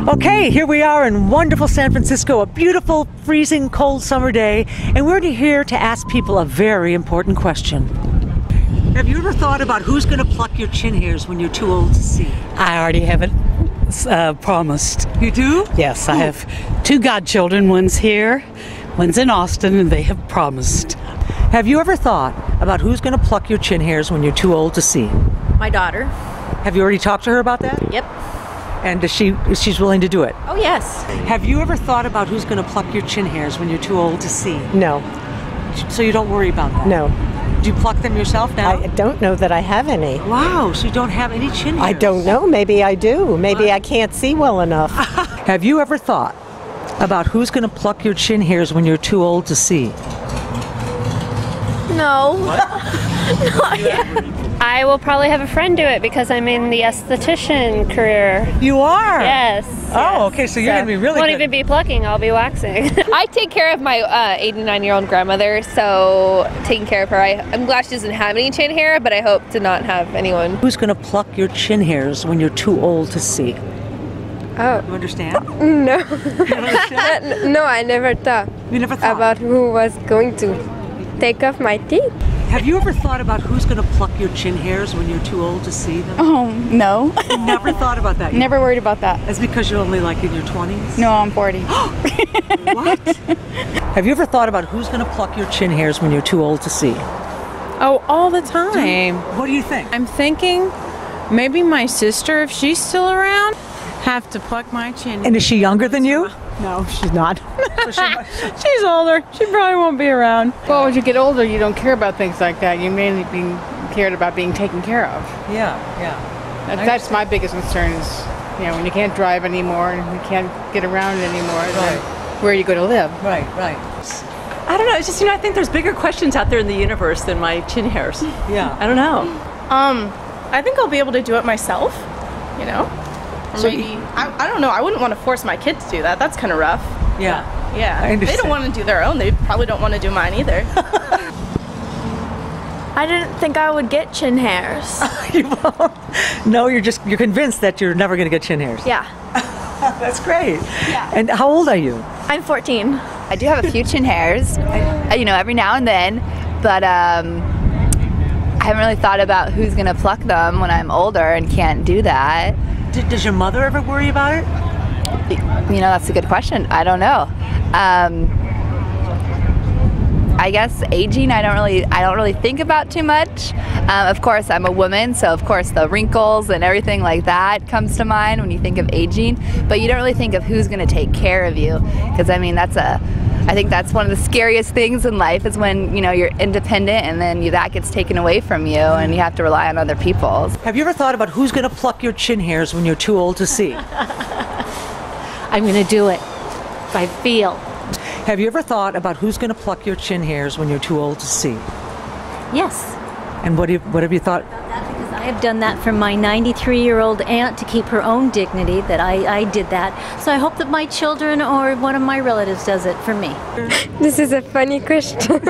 Okay, here we are in wonderful San Francisco, a beautiful, freezing, cold summer day, and we're here to ask people a very important question. Have you ever thought about who's going to pluck your chin hairs when you're too old to see? I already have it promised. You do? Yes, I have two godchildren. One's here, one's in Austin, and they have promised. Have you ever thought about who's going to pluck your chin hairs when you're too old to see? My daughter. Have you already talked to her about that? Yep. And she's willing to do it? Oh, yes. Have you ever thought about who's going to pluck your chin hairs when you're too old to see? No. So you don't worry about that? No. Do you pluck them yourself now? I don't know that I have any. Wow, so you don't have any chin hairs? I don't know. Maybe I do. Maybe I can't see well enough. Have you ever thought about who's going to pluck your chin hairs when you're too old to see? No. I will probably have a friend do it because I'm in the esthetician career. You are? Yes. Oh, okay, so you're going to be really won't good. even be plucking, I'll be waxing. I take care of my 89-year-old grandmother, so taking care of her. I'm glad she doesn't have any chin hair, but I hope to not have anyone. Who's going to pluck your chin hairs when you're too old to see? Oh. You understand? No. You understand? No, I never thought You never thought? about who was going to take off my teeth. Have you ever thought about who's going to pluck your chin hairs when you're too old to see them? Oh, no. You never thought about that? Never worried about that. That's because you're only like in your 20s? No, I'm 40. What? Have you ever thought about who's going to pluck your chin hairs when you're too old to see? Oh, all the time. What do you think? I'm thinking maybe my sister, if she's still around, have to pluck my chin. And is she younger than you? No, she's not. She's older. She probably won't be around. Well, as you get older, you don't care about things like that. You mainly cared about being taken care of. Yeah, yeah. That's my biggest concern is, when you can't drive anymore and you can't get around anymore, then where are you going to live? Right, right. I don't know. It's just, I think there's bigger questions out there in the universe than my chin hairs. Yeah. I don't know. I think I'll be able to do it myself, Or maybe, I don't know, I wouldn't want to force my kid to do that. That's kind of rough. Yeah. Yeah. I understand. They don't want to do their own. They probably don't want to do mine either. I didn't think I would get chin hairs. You won't? No, you're convinced that you're never going to get chin hairs. Yeah. That's great. Yeah. And how old are you? I'm 14. I do have a few chin hairs, every now and then, but I haven't really thought about who's going to pluck them when I'm older and can't do that. Does your mother ever worry about it? That's a good question. I don't know. I guess aging, I don't really think about too much. Of course, I'm a woman, so of course the wrinkles and everything like that comes to mind when you think of aging. But you don't really think of who's going to take care of you, because I think that's one of the scariest things in life is when you're independent and then that gets taken away from you and you have to rely on other people. Have you ever thought about who's going to pluck your chin hairs when you're too old to see? I'm going to do it if I feel. Have you ever thought about who's going to pluck your chin hairs when you're too old to see? Yes. And what have you thought? Because I have done that for my 93-year-old aunt to keep her own dignity, that I did that. So I hope that my children or one of my relatives does it for me. This is a funny question.